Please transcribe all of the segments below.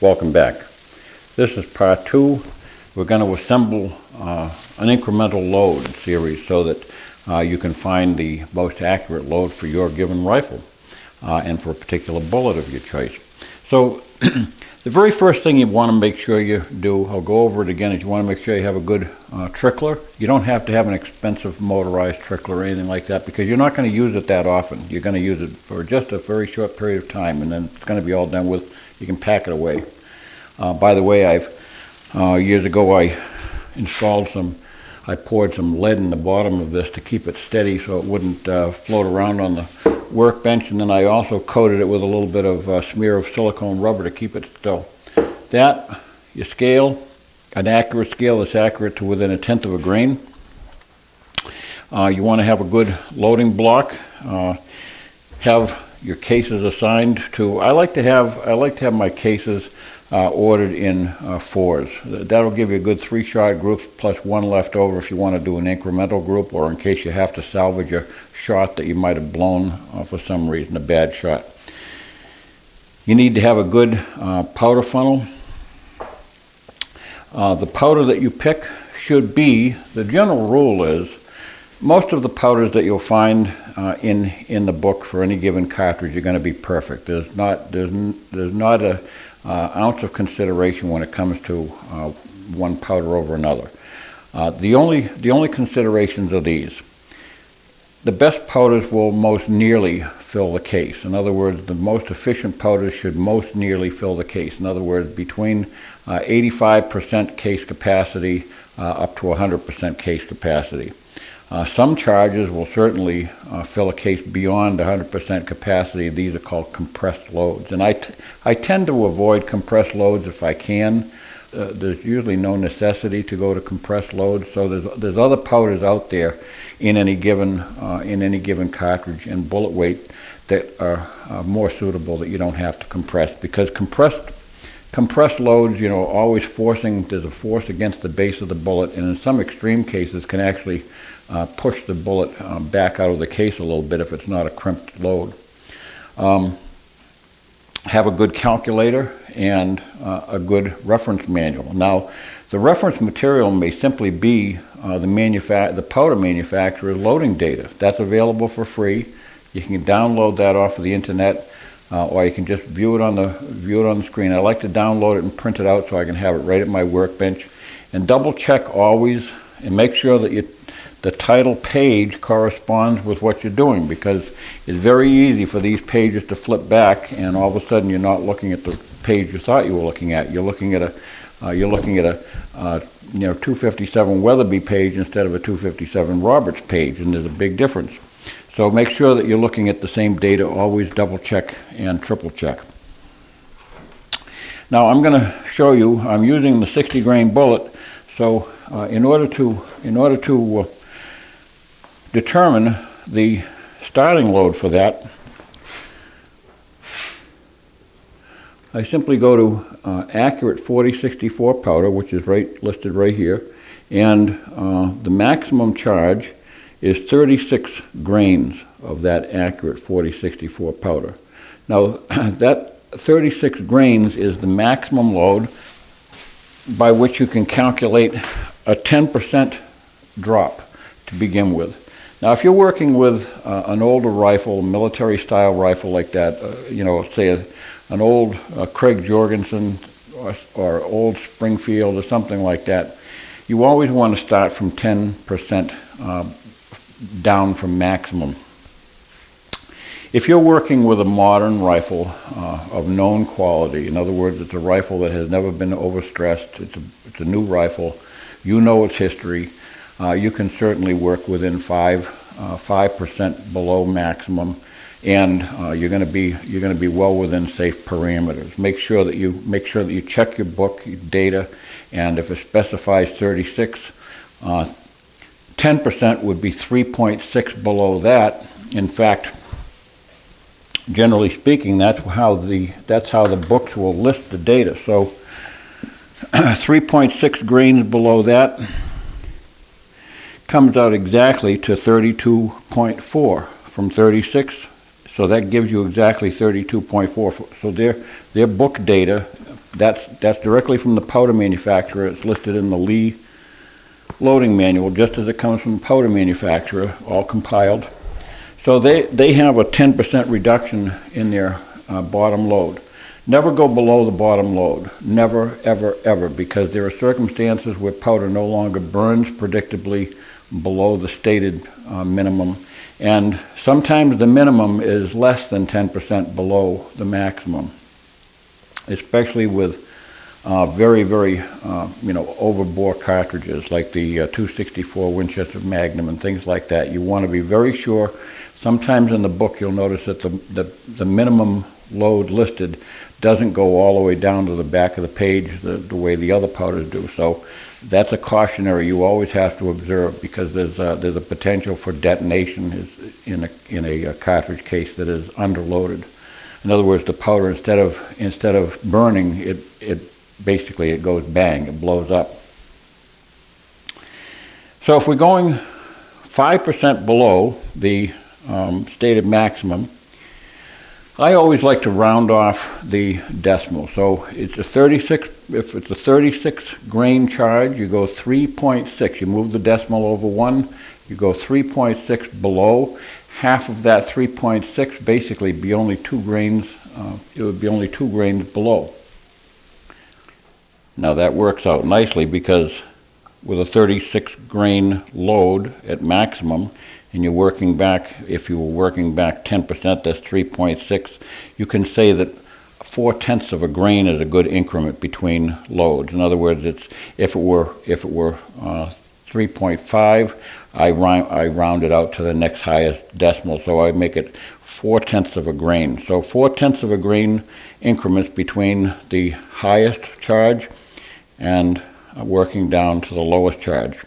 Welcome back. This is part 2. We're going to assemble an incremental load series so that you can find the most accurate load for your given rifle and for a particular bullet of your choice. So the very first thing you want to make sure you do, I'll go over it again, is you want to make sure you have a good trickler. You don't have to have an expensive motorized trickler or anything like that because you're not going to use it that often. You're going to use it for just a very short period of time and then it's going to be all done with. You can pack it away. By the way, years ago I poured some lead in the bottom of this to keep it steady so it wouldn't float around on the workbench, and then I also coated it with a little bit of smear of silicone rubber to keep it still. That, your scale, an accurate scale that's accurate to within 1/10 of a grain. You want to have a good loading block. Have your cases assigned to. I like to have my cases ordered in 4s. That'll give you a good 3-shot group plus 1 left over if you want to do an incremental group, or in case you have to salvage a shot that you might have blown for some reason, a bad shot. You need to have a good powder funnel. The powder that you pick should be, the general rule is, most of the powders that you'll find in the book for any given cartridge are going to be perfect. There's not a ounce of consideration when it comes to one powder over another. The only considerations are these. The best powders will most nearly fill the case. In other words, the most efficient powders should most nearly fill the case. In other words, between 85% case capacity up to 100% case capacity. Some charges will certainly fill a case beyond 100% capacity. These are called compressed loads. And I tend to avoid compressed loads if I can. There's usually no necessity to go to compressed loads. So there's other powders out there in any given cartridge and bullet weight that are more suitable that you don't have to compress, because compressed loads, always there's a force against the base of the bullet, and in some extreme cases can actually push the bullet back out of the case a little bit if it's not a crimped load. Have a good calculator and a good reference manual. Now, the reference material may simply be the powder manufacturer's loading data. That's available for free. You can download that off of the internet, or you can just view it on the screen. I like to download it and print it out so I can have it right at my workbench. And double check always and make sure that the title page corresponds with what you're doing, because it's very easy for these pages to flip back and all of a sudden you're not looking at the page you thought you were looking at. You're looking at a 257 Weatherby page instead of a 257 Roberts page, and there's a big difference. So make sure that you're looking at the same data. Always double check and triple check. Now I'm going to show you. I'm using the 60 grain bullet. So in order to determine the starting load for that, I simply go to accurate 4064 powder, which is listed right here, and the maximum charge is 36 grains of that accurate 4064 powder. Now that 36 grains is the maximum load by which you can calculate a 10% drop to begin with. Now, if you're working with an older rifle, military-style rifle like that, say an old Craig Jorgensen or old Springfield or something like that, you always want to start from 10% down from maximum. If you're working with a modern rifle of known quality, in other words, it's a rifle that has never been overstressed, it's a new rifle, you know its history, you can certainly work within 5% below maximum, and you're going to be well within safe parameters. Make sure that you check your book, your data, and if it specifies 36, 10% would be 3.6 below that. In fact, generally speaking, that's how the books will list the data. So 3.6 grains below that comes out exactly to 32.4 from 36. So that gives you exactly 32.4. So their book data, That's directly from the powder manufacturer. It's listed in the Lee loading manual, just as it comes from the powder manufacturer, all compiled. So they have a 10% reduction in their bottom load. Never go below the bottom load. Never, ever, ever, because there are circumstances where powder no longer burns predictably below the stated minimum. And sometimes the minimum is less than 10% below the maximum, especially with very, very, overbore cartridges like the 264 Winchester Magnum and things like that. You want to be very sure. Sometimes in the book you'll notice that the minimum load listed doesn't go all the way down to the back of the page the way the other powders do. So that's a cautionary you always have to observe, because there's a potential for detonation in a cartridge case that is underloaded. In other words, the powder, instead of burning, it basically it goes bang, it blows up. So if we're going 5% below the stated maximum, I always like to round off the decimal. So it's a 36. If it's a 36 grain charge, you go 3.6. You move the decimal over 1. You go 3.6 below. Half of that 3.6 basically be only 2 grains. It would be only 2 grains below. Now that works out nicely, because with a 36 grain load at maximum, and you're working back, if you were working back 10%, that's 3.6. You can say that 4/10 of a grain is a good increment between loads. In other words, it's if it were 3.5, I round it out to the next highest decimal, so I make it 4/10 of a grain. So 4/10 of a grain increments between the highest charge and working down to the lowest charge.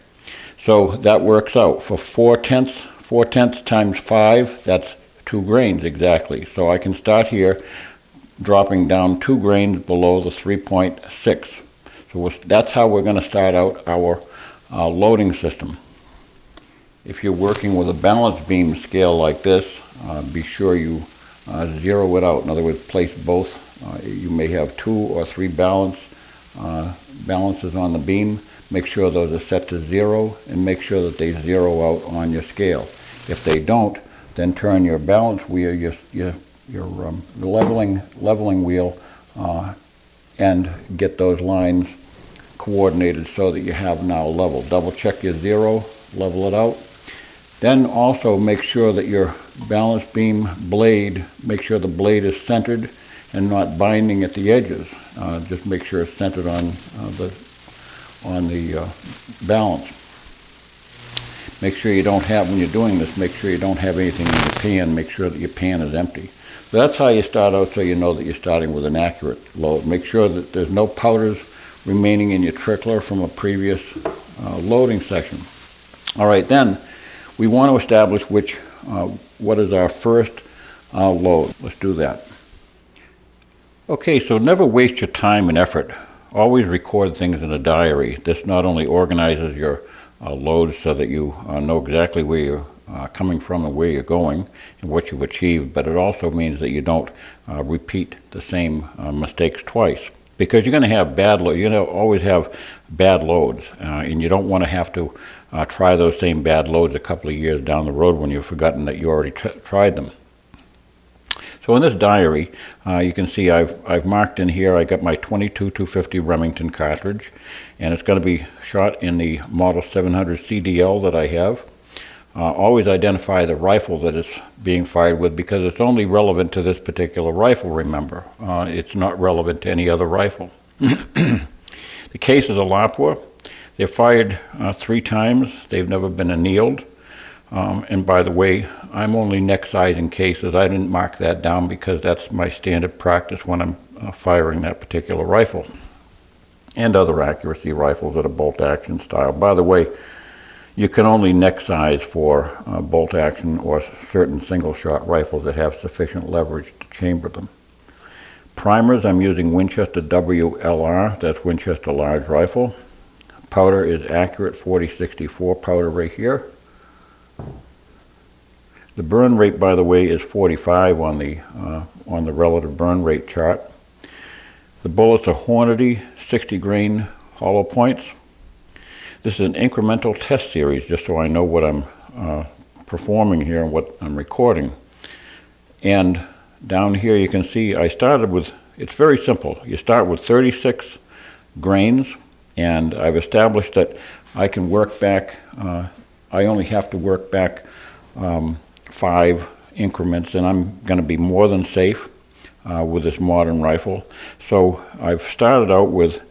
So that works out for 4/10. 4/10 times 5, that's 2 grains exactly. So I can start here dropping down 2 grains below the 3.6. So that's how we're going to start out our loading system. If you're working with a balance beam scale like this, be sure you zero it out. In other words, place both. You may have 2 or 3 balances on the beam. Make sure those are set to 0, and make sure that they zero out on your scale. If they don't, then turn your balance wheel, your leveling wheel, and get those lines coordinated so that you have now level. Double check your 0, level it out. Then also make sure that your balance beam blade, make sure the blade is centered and not binding at the edges. Just make sure it's centered on the balance. Make sure you don't have, when you're doing this, make sure you don't have anything in your pan. Make sure that your pan is empty. So that's how you start out, so you know that you're starting with an accurate load. Make sure that there's no powders remaining in your trickler from a previous loading section. All right, then we want to establish what is our first load. Let's do that. Okay, so never waste your time and effort. Always record things in a diary. This not only organizes your loads so that you know exactly where you're coming from and where you're going and what you've achieved, but it also means that you don't repeat the same mistakes twice. Because you're going to have bad loads. You're going to always have bad loads, and you don't want to have to try those same bad loads a couple of years down the road when you've forgotten that you already tried them. So in this diary, you can see I've marked in here, I got my 22-250 Remington cartridge, and it's going to be shot in the Model 700 CDL that I have. Always identify the rifle that it's being fired with, because it's only relevant to this particular rifle, remember. It's not relevant to any other rifle. The case is a Lapua. They're fired 3 times. They've never been annealed. And by the way, I'm only neck sizing cases. I didn't mark that down because that's my standard practice when I'm firing that particular rifle. And other accuracy rifles that are bolt action style. By the way, you can only neck size for bolt action or certain single shot rifles that have sufficient leverage to chamber them. Primers, I'm using Winchester WLR, that's Winchester large rifle. Powder is accurate 4064 powder right here. The burn rate, by the way, is 45 on the relative burn rate chart. The bullets are Hornady 60 grain hollow points. This is an incremental test series, just so I know what I'm performing here and what I'm recording. And down here you can see I started with, it's very simple. You start with 36 grains, and I've established that I can work back, I only have to work back 5 increments, and I'm going to be more than safe with this modern rifle. So I've started out with,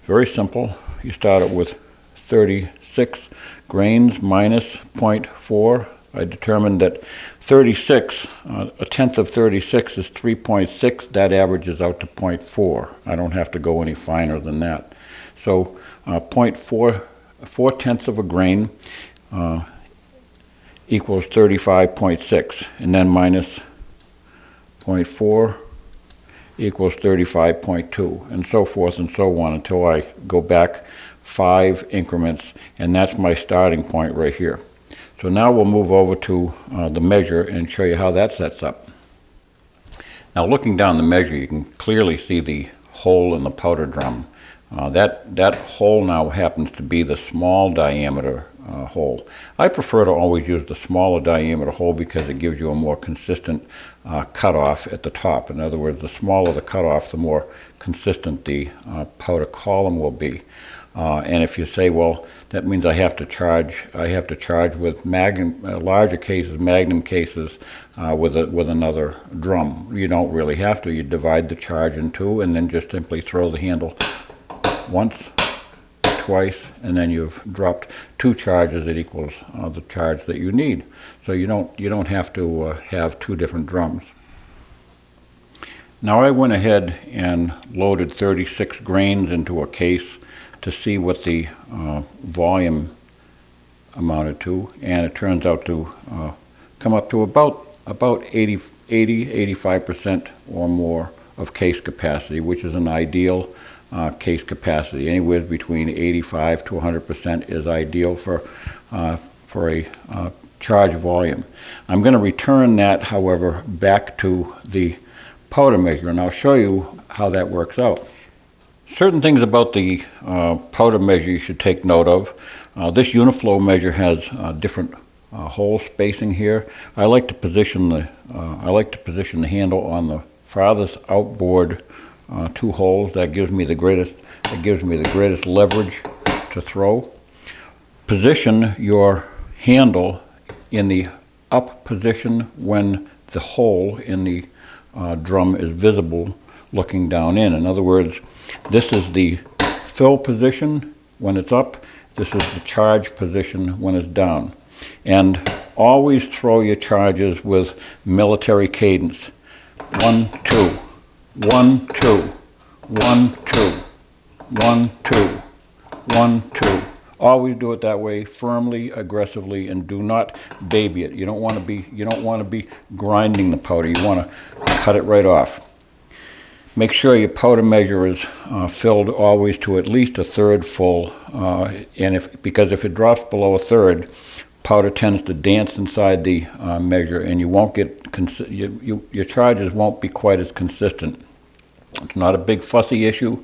very simple, you start out with 36 grains minus 0.4. I determined that 36, a tenth of 36 is 3.6. That averages out to 0.4. I don't have to go any finer than that. So 0.4, 4/10 of a grain equals 35.6, and then minus 0.4 equals 35.2, and so forth and so on until I go back 5 increments, and that's my starting point right here. So now we'll move over to the measure and show you how that sets up. Now looking down the measure, you can clearly see the hole in the powder drum. That hole now happens to be the small diameter hole. I prefer to always use the smaller diameter hole because it gives you a more consistent cutoff at the top. In other words, the smaller the cutoff, the more consistent the powder column will be. And if you say, well, that means I have to charge with magnum, larger cases, magnum cases, with another drum. You don't really have to. You divide the charge in 2 and then just simply throw the handle once, twice, and then you've dropped 2 charges that equals the charge that you need. So you don't have to have 2 different drums. Now I went ahead and loaded 36 grains into a case to see what the volume amounted to, and it turns out to come up to about 85% or more of case capacity, which is an ideal case capacity. Anywhere between 85 to 100% is ideal for a charge volume. I'm going to return that, however, back to the powder measure, and I'll show you how that works out. Certain things about the powder measure you should take note of. This Uniflow measure has different hole spacing here. I like to position the handle on the farthest outboard 2 holes. That gives me the greatest leverage to throw. Position your handle in the up position when the hole in the drum is visible looking down in. In other words, this is the fill position when it's up. This is the charge position when it's down. And always throw your charges with military cadence. 1, 2, 1, 2, 1, 2, 1, 2, 1, 2. Always do it that way, firmly, aggressively, and do not baby it. You don't want to be grinding the powder. You want to cut it right off. Make sure your powder measure is filled always to at least 1/3 full, because if it drops below 1/3, powder tends to dance inside the measure, and you won't get your charges won't be quite as consistent. It's not a big fussy issue,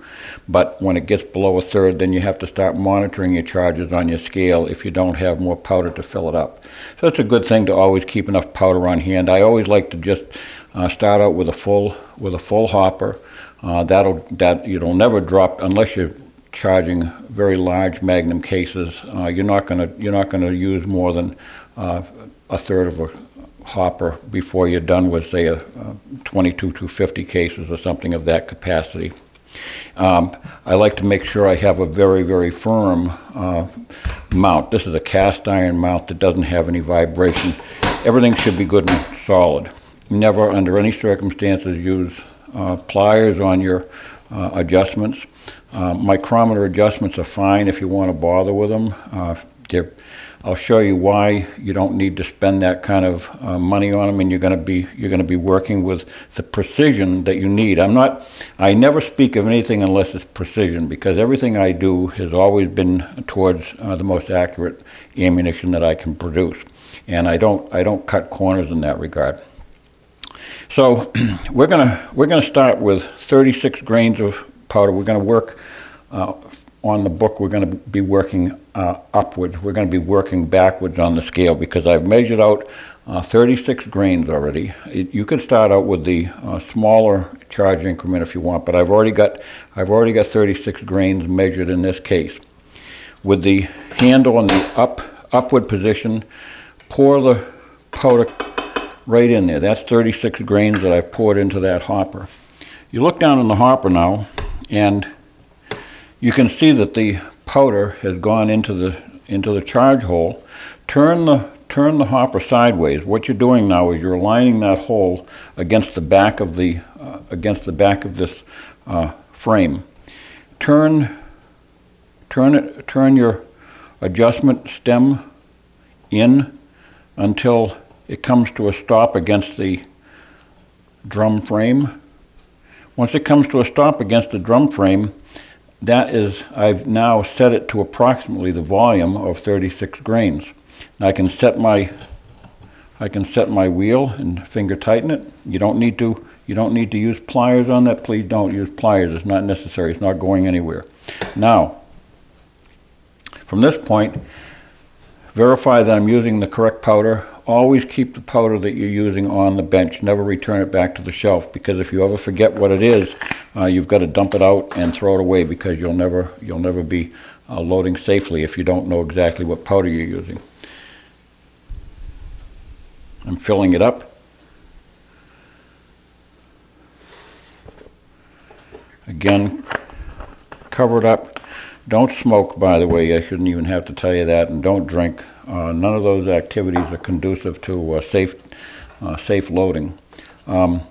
but when it gets below 1/3, then you have to start monitoring your charges on your scale if you don't have more powder to fill it up. So it's a good thing to always keep enough powder on hand. I always like to just start out with a full hopper. You'll never drop unless you're charging very large magnum cases. You're not gonna use more than 1/3 of a hopper before you're done with, say, a 22 to 50 cases or something of that capacity. I like to make sure I have a very, very firm mount. This is a cast iron mount that doesn't have any vibration. Everything should be good and solid. Never, under any circumstances, use pliers on your adjustments. Micrometer adjustments are fine if you want to bother with them. I'll show you why you don't need to spend that kind of money on them, and you're going to be working with the precision that you need. I never speak of anything unless it's precision, because everything I do has always been towards the most accurate ammunition that I can produce, and I don't cut corners in that regard. So we're gonna start with 36 grains of powder. We're gonna work on the book. We're gonna be working upwards. We're gonna be working backwards on the scale because I've measured out 36 grains already. You can start out with the smaller charge increment if you want, but I've already got 36 grains measured in this case. With the handle in the upward position, pour the powder right in there. That's 36 grains that I've poured into that hopper. You look down in the hopper now, and you can see that the powder has gone into the charge hole. Turn the hopper sideways. What you're doing now is you're aligning that hole against the back of this frame. Turn your adjustment stem in until it comes to a stop against the drum frame. Once it comes to a stop against the drum frame, that is, I've now set it to approximately the volume of 36 grains. Now I can set my wheel and finger tighten it. You don't need to use pliers on that. Please don't use pliers. It's not necessary. It's not going anywhere. Now, from this point, verify that I'm using the correct powder. Always keep the powder that you're using on the bench. Never return it back to the shelf, because if you ever forget what it is, you've got to dump it out and throw it away, because you'll never be loading safely if you don't know exactly what powder you're using. I'm filling it up. Again, cover it up. Don't smoke, by the way. I shouldn't even have to tell you that. And don't drink. None of those activities are conducive to safe loading. All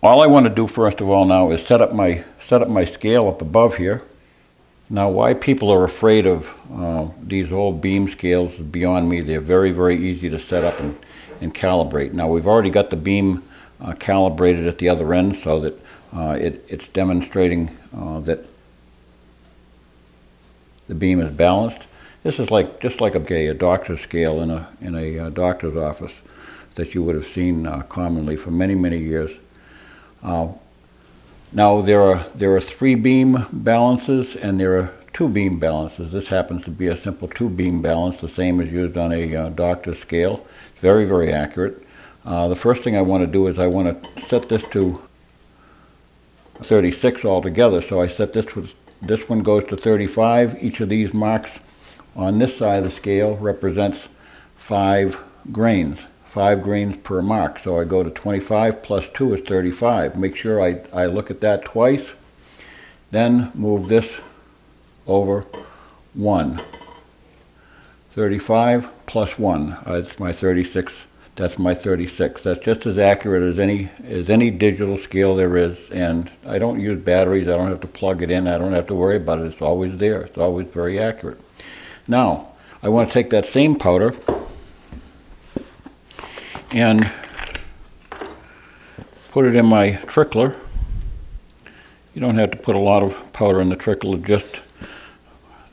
I want to do first of all now is set up my scale up above here. Now, why people are afraid of these old beam scales is beyond me. They're very, very easy to set up and calibrate. Now, we've already got the beam calibrated at the other end, so that it's demonstrating that the beam is balanced. This is just like a doctor's scale in a doctor's office that you would have seen commonly for many, many years. Now there are 3 beam balances and there are 2 beam balances. This happens to be a simple 2 beam balance, the same as used on a doctor's scale. It's very, very accurate. The first thing I want to do is I want to set this to 36 altogether. So I set this one goes to 35. Each of these marks on this side of the scale represents 5 grains. 5 grains per mark. So I go to 25 plus 2 is 35. Make sure I look at that twice. Then move this over 1. 35 plus 1. That's my 36. That's my 36. That's just as accurate as any digital scale there is. And I don't use batteries. I don't have to plug it in. I don't have to worry about it. It's always there. It's always very accurate. Now, I want to take that same powder and put it in my trickler. You don't have to put a lot of powder in the trickler, just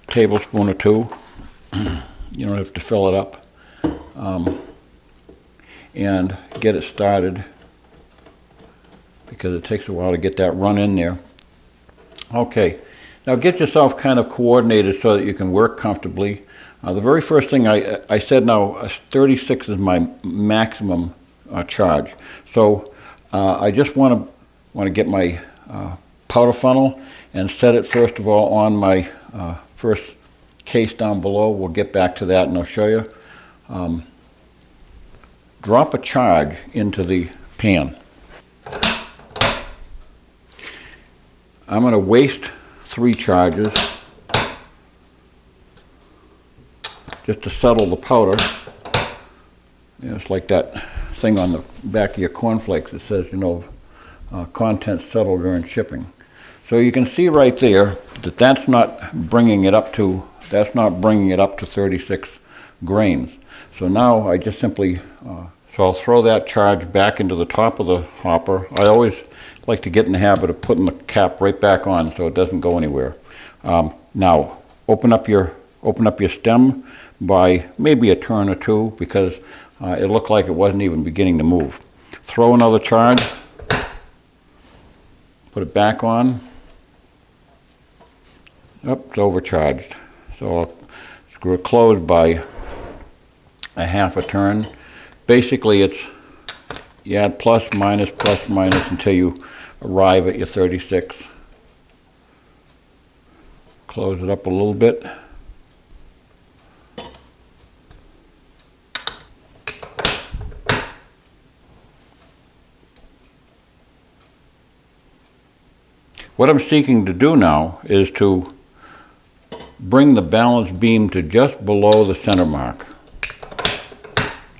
a tablespoon or 2. You don't have to fill it up. And get it started, because it takes a while to get that run in there. Okay, now get yourself kind of coordinated so that you can work comfortably. The very first thing I said, now 36 is my maximum charge. So I just want to get my powder funnel and set it first of all on my first case down below. We'll get back to that and I'll show you. Drop a charge into the pan. I'm going to waste 3 charges just to settle the powder. It's like that thing on the back of your cornflakes that says, contents settled during shipping. So you can see right there that that's not bringing it up to 36 grains. So now I just simply, so I'll throw that charge back into the top of the hopper. I always like to get in the habit of putting the cap right back on so it doesn't go anywhere. Now open up your stem by maybe a turn or 2, because it looked like it wasn't even beginning to move. throw another charge, put it back on. Oops, it's overcharged. So I'll screw it closed by a half a turn. Basically, it's you add plus minus until you arrive at your 36. Close it up a little bit. What I'm seeking to do now is to bring the balance beam to just below the center mark,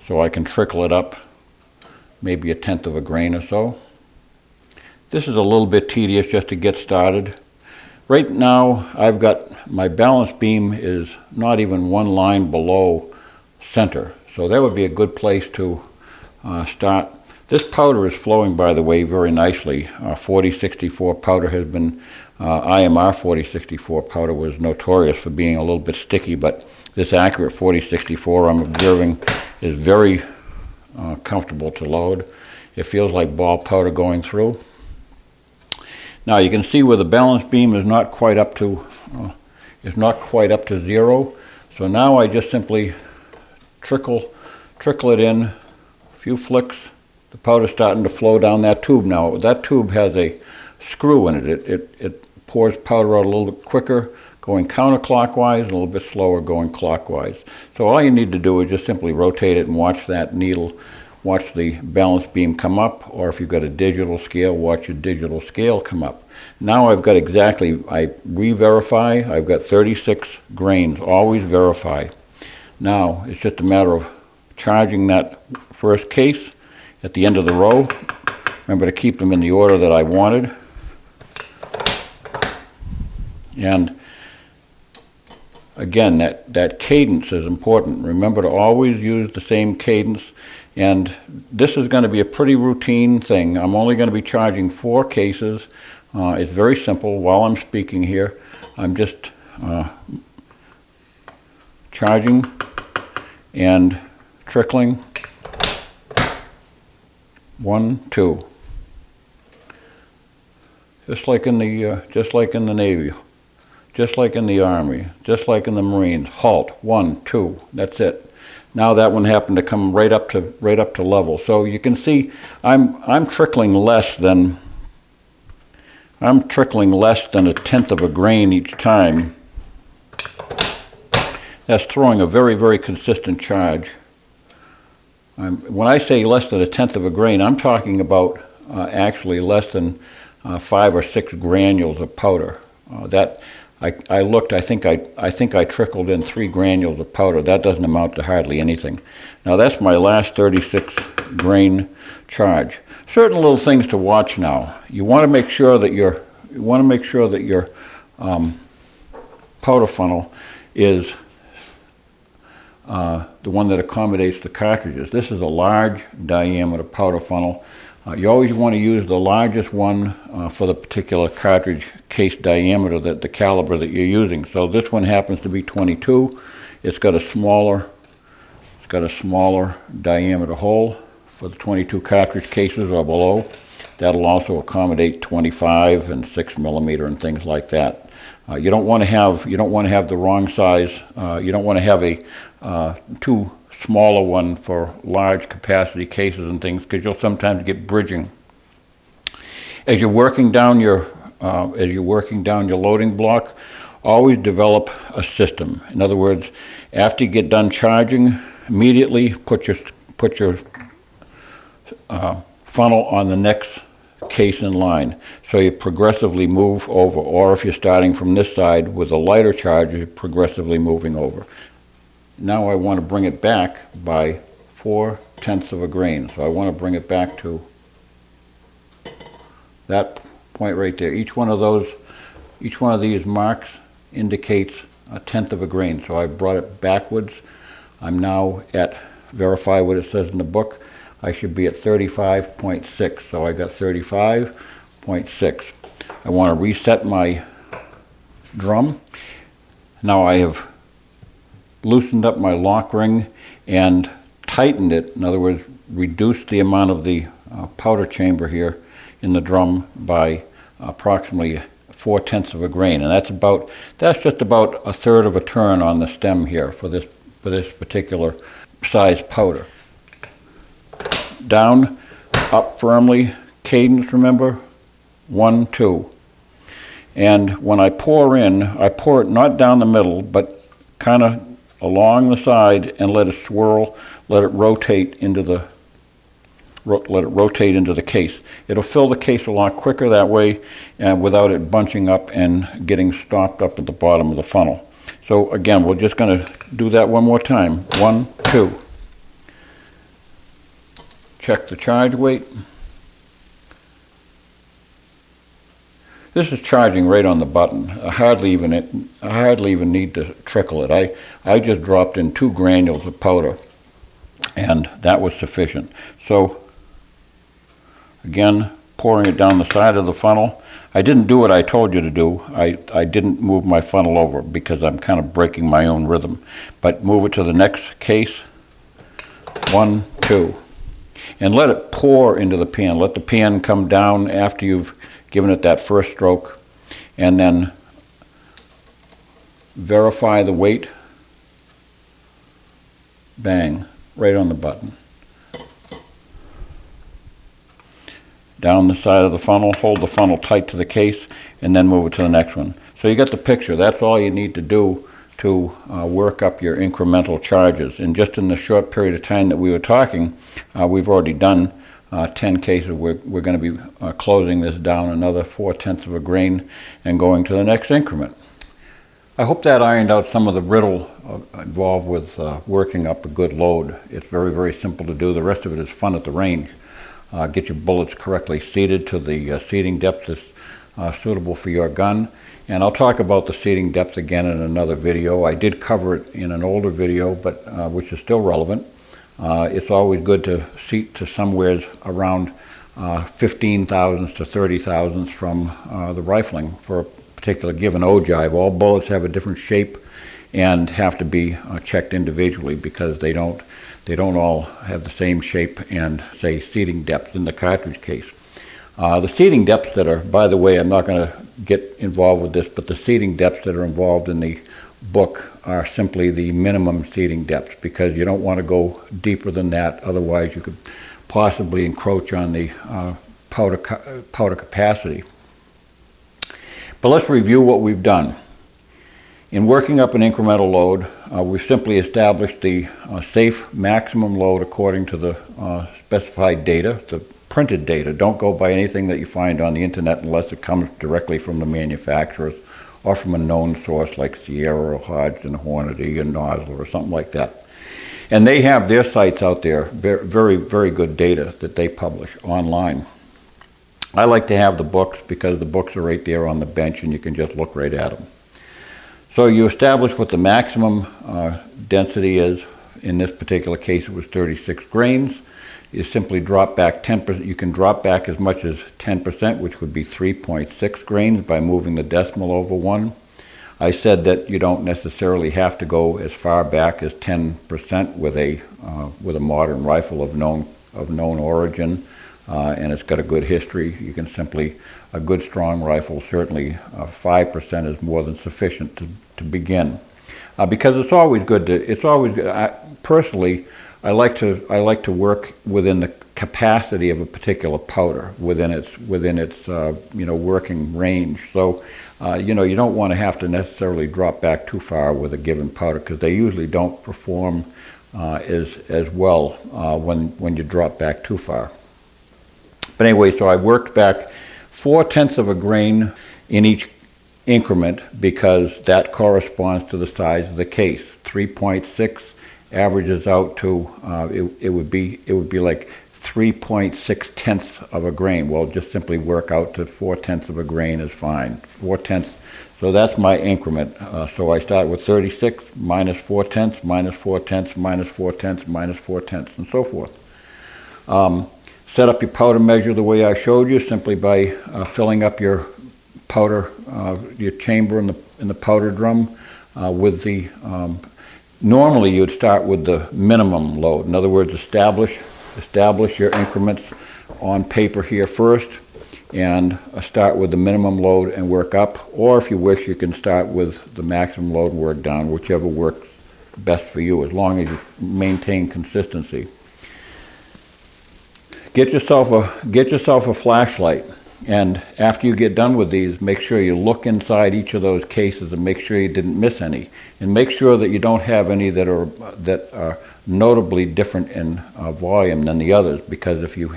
so I can trickle it up maybe 1/10 of a grain or so. This is a little bit tedious just to get started. Right now I've got my balance beam is not even one line below center, so that would be a good place to start. This powder is flowing, by the way, very nicely. 4064 powder has been, IMR 4064 powder was notorious for being a little bit sticky, but this accurate 4064 I'm observing is very comfortable to load. It feels like ball powder going through. Now you can see where the balance beam is not quite up to zero. So now I just simply trickle it in, a few flicks. The powder's starting to flow down that tube now. That tube has a screw in it. It pours powder out a little bit quicker, going counterclockwise, and a little bit slower going clockwise. So all you need to do is just simply rotate it and watch that needle, watch the balance beam come up, or if you've got a digital scale, watch your digital scale come up. Now I've got exactly, I re-verify, I've got 36 grains, always verify. Now it's just a matter of charging that first case at the end of the row. Remember to keep them in the order that I wanted. And again, that cadence is important. Remember to always use the same cadence. And this is going to be a pretty routine thing. I'm only going to be charging 4 cases. It's very simple. While I'm speaking here, I'm just charging and trickling. 1, 2. Just like in the Navy, just like in the Army, just like in the Marines. Halt. 1, 2. That's it. Now that one happened to come right up to level. So you can see I'm trickling less than a 1/10 of a grain each time. That's throwing a very, very consistent charge. When I say less than a 1/10 of a grain, I'm talking about actually less than 5 or 6 granules of powder. I looked. I think I trickled in 3 granules of powder. That doesn't amount to hardly anything. Now that's my last 36 grain charge. Certain little things to watch now. You want to make sure that your powder funnel is the one that accommodates the cartridges. This is a large diameter powder funnel. You always want to use the largest one for the particular cartridge case diameter, the caliber that you're using. So this one happens to be 22. It's got a smaller diameter hole for the 22 cartridge cases or below. That'll also accommodate 25 and 6 millimeter and things like that. You don't want to have the wrong size. You don't want to have a too smaller one for large capacity cases and things, because you'll sometimes get bridging. As you're working down your loading block, always develop a system. In other words, after you get done charging, immediately put your funnel on the next case in line, so you progressively move over. Or if you're starting from this side with a lighter charge, you're progressively moving over. Now I want to bring it back by 4/10 of a grain. So I want to bring it back to that point right there. Each one of these marks indicates 1/10 of a grain. So I brought it backwards. I'm now at, verify what it says in the book, I should be at 35.6. So I got 35.6. I want to reset my drum. Now I have loosened up my lock ring and tightened it. In other words, reduced the amount of the powder chamber here in the drum by approximately 4/10 of a grain, and that's just about 1/3 of a turn on the stem here for this particular size powder. Down, up firmly, cadence, remember, 1, 2. And when I pour in, I pour it not down the middle, but kind of along the side and let it swirl, let it rotate into the case. It'll fill the case a lot quicker that way, and without it bunching up and getting stopped up at the bottom of the funnel. So again, we're just going to do that one more time. 1, 2. Check the charge weight. This is charging right on the button. I hardly even need to trickle it. I just dropped in 2 granules of powder, and that was sufficient. So again, pouring it down the side of the funnel. I didn't do what I told you to do. I didn't move my funnel over because I'm kind of breaking my own rhythm. But move it to the next case. 1, 2. And let it pour into the pan. Let the pan come down after you've given it that first stroke. And then verify the weight. Bang, right on the button. Down the side of the funnel, hold the funnel tight to the case, and then move it to the next one. So you get the picture. That's all you need to do to work up your incremental charges. And just in the short period of time that we were talking, we've already done 10 cases. We're going to be closing this down another 4/10 of a grain and going to the next increment. I hope that ironed out some of the riddle involved with working up a good load. It's very, very simple to do. The rest of it is fun at the range. Get your bullets correctly seated to the seating depth that's suitable for your gun. And I'll talk about the seating depth again in another video. I did cover it in an older video, but which is still relevant. It's always good to seat to somewhere around 15 thousandths to 30 thousandths from the rifling for a particular given ogive. All bullets have a different shape and have to be checked individually because they don't all have the same shape and, say, seating depth in the cartridge case. The seating depths that are, by the way, I'm not going to get involved with this, but the seating depths that are involved in the book are simply the minimum seating depths because you don't want to go deeper than that. Otherwise, you could possibly encroach on the powder capacity. But let's review what we've done. In working up an incremental load, we've simply established the safe maximum load according to the specified data, the printed data. Don't go by anything that you find on the internet unless it comes directly from the manufacturers or from a known source like Sierra or Hodgdon, Hornady, and Nozzler or something like that. And they have their sites out there, very, very good data that they publish online. I like to have the books because the books are right there on the bench and you can just look right at them. So you establish what the maximum density is. In this particular case, it was 36 grains. You simply drop back 10%. You can drop back as much as 10%, which would be 3.6 grains by moving the decimal over 1. I said that you don't necessarily have to go as far back as 10% with a modern rifle of known origin, and it's got a good history. You can simply, a good strong rifle, certainly 5% is more than sufficient to begin, because it's always good to. Personally, I like to work within the capacity of a particular powder within its working range. So you don't want to have to necessarily drop back too far with a given powder because they usually don't perform as well when you drop back too far. But anyway, so I worked back 4/10 of a grain in each increment because that corresponds to the size of the case. 3.6 averages out to it would be like 3.6 of a grain. Well, just simply work out to 4/10 of a grain is fine. 4/10. So that's my increment. So I start with 36 minus 4/10 minus 4/10 minus 4/10 minus 4/10 and so forth. Set up your powder measure the way I showed you, simply by filling up your powder, your chamber in the powder drum with the. Normally, you'd start with the minimum load. In other words, establish your increments on paper here first and start with the minimum load and work up, or if you wish, you can start with the maximum load and work down, whichever works best for you, as long as you maintain consistency. Get yourself a flashlight, and after you get done with these, make sure you look inside each of those cases and make sure you didn't miss any, and make sure that you don't have any that are notably different in volume than the others, because if you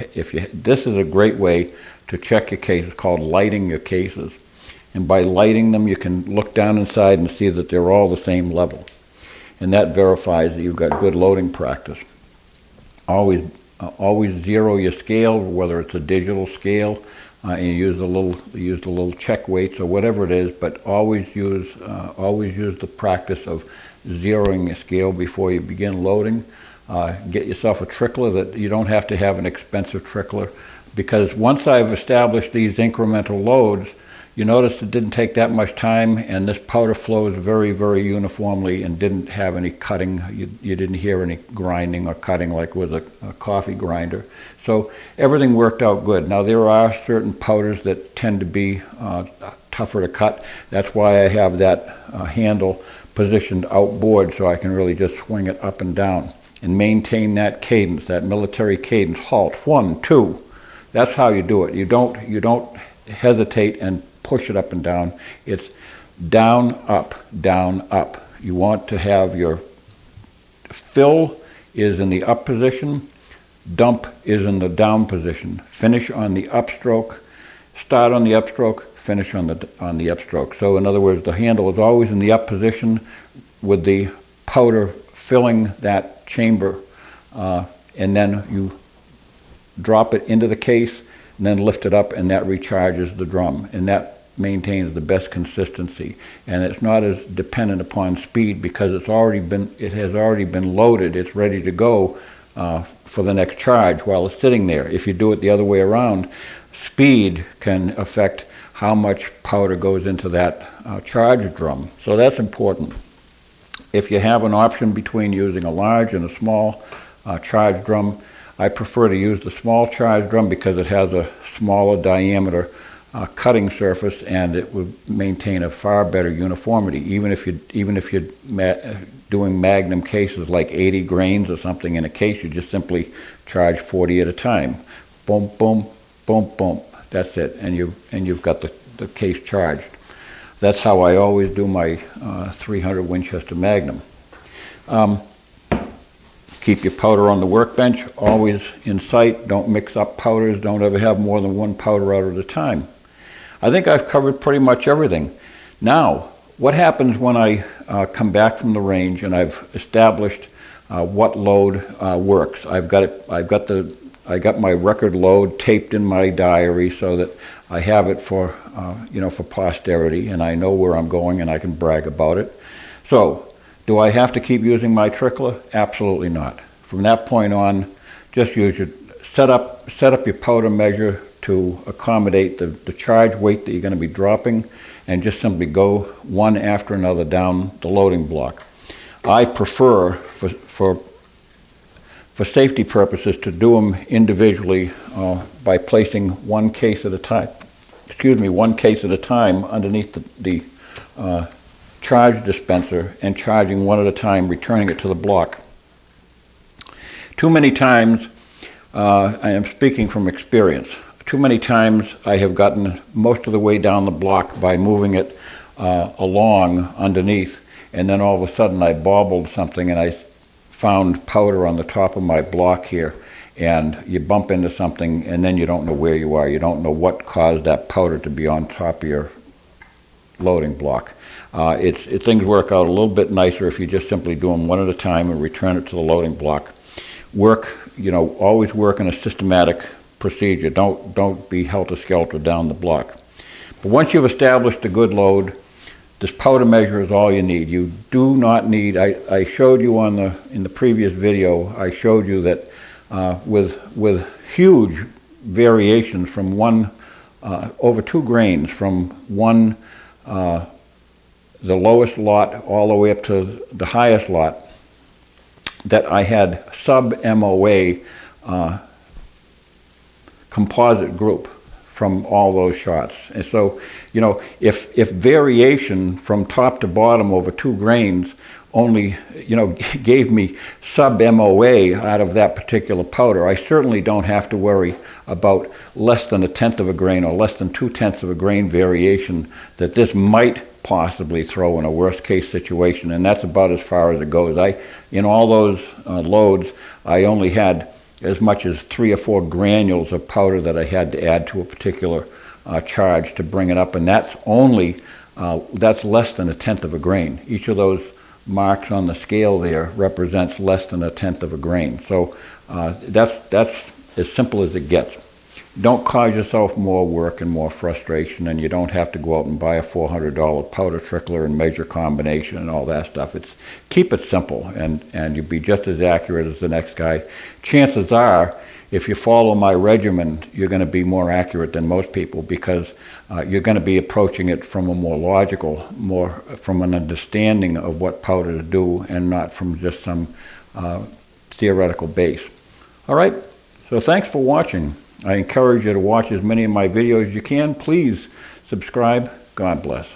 this is a great way to check your cases, called lighting your cases. And by lighting them, you can look down inside and see that they're all the same level. And that verifies that you've got good loading practice. Always zero your scale, whether it's a digital scale, and you use the little check weights or whatever it is, but always use the practice of zeroing your scale before you begin loading. Get yourself a trickler. That you don't have to have an expensive trickler, because once I've established these incremental loads, you notice it didn't take that much time, and this powder flows very, very uniformly and didn't have any cutting. You didn't hear any grinding or cutting like with a coffee grinder. So everything worked out good. Now there are certain powders that tend to be tougher to cut. That's why I have that handle positioned outboard, so I can really just swing it up and down and maintain that cadence, that military cadence. Halt, 1, 2. That's how you do it. You don't hesitate and push it up and down. It's down, up, down, up. You want to have your fill is in the up position, dump is in the down position. Finish on the upstroke, start on the upstroke, finish on the upstroke. So in other words, the handle is always in the up position with the powder filling that chamber, and then you drop it into the case and then lift it up, and that recharges the drum, and that maintains the best consistency. And it's not as dependent upon speed, because it has already been loaded. It's ready to go for the next charge while it's sitting there. If you do it the other way around, speed can affect how much powder goes into that charge drum. So that's important. If you have an option between using a large and a small charge drum, I prefer to use the small charge drum because it has a smaller diameter cutting surface, and it would maintain a far better uniformity. Even if you're doing magnum cases like 80 grains or something in a case, you just simply charge 40 at a time. Boom, boom, boom, boom. That's it, and you've got the case charged. That's how I always do my 300 Winchester Magnum. Keep your powder on the workbench, always in sight. Don't mix up powders. Don't ever have more than one powder out at a time. I think I've covered pretty much everything. Now, what happens when I come back from the range and I've established what load works? I got my record load taped in my diary so that I have it for for posterity, and I know where I'm going and I can brag about it. So, do I have to keep using my trickler? Absolutely not. From that point on, just use your set up your powder measure to accommodate the charge weight that you're going to be dropping, and just simply go one after another down the loading block. I prefer, for safety purposes, to do them individually by placing one case at a time. One case at a time underneath the charge dispenser, and charging one at a time, returning it to the block. Too many times, I am speaking from experience, too many times I have gotten most of the way down the block by moving it along underneath, and then all of a sudden I bobbled something and I found powder on the top of my block here, and you bump into something and then you don't know where you are. You don't know what caused that powder to be on top of your loading block. Things work out a little bit nicer if you just simply do them one at a time and return it to the loading block. Always work in a systematic procedure. Don't be helter-skelter down the block. But once you've established a good load, this powder measure is all you need. You do not need, I showed you in the previous video, I showed you that with huge variations from over 2 grains from the lowest lot all the way up to the highest lot, that I had sub-MOA composite group from all those shots. And so, you know, if variation from top to bottom over 2 grains only, you know, gave me sub-MOA out of that particular powder, I certainly don't have to worry about less than 1/10 of a grain or less than 2/10 of a grain variation that this might possibly throw in a worst case situation, and that's about as far as it goes. In all those loads, I only had as much as 3 or 4 granules of powder that I had to add to a particular charge to bring it up, and that's only, that's less than 1/10 of a grain. Each of those marks on the scale there represents less than 1/10 of a grain. So that's as simple as it gets. Don't cause yourself more work and more frustration, and you don't have to go out and buy a $400 powder trickler and measure combination and all that stuff. Keep it simple, and you'll be just as accurate as the next guy. Chances are, if you follow my regimen, you're going to be more accurate than most people, because you're going to be approaching it from a more logical, more from an understanding of what powders do, and not from just some theoretical base. All right, so thanks for watching. I encourage you to watch as many of my videos as you can. Please subscribe. God bless.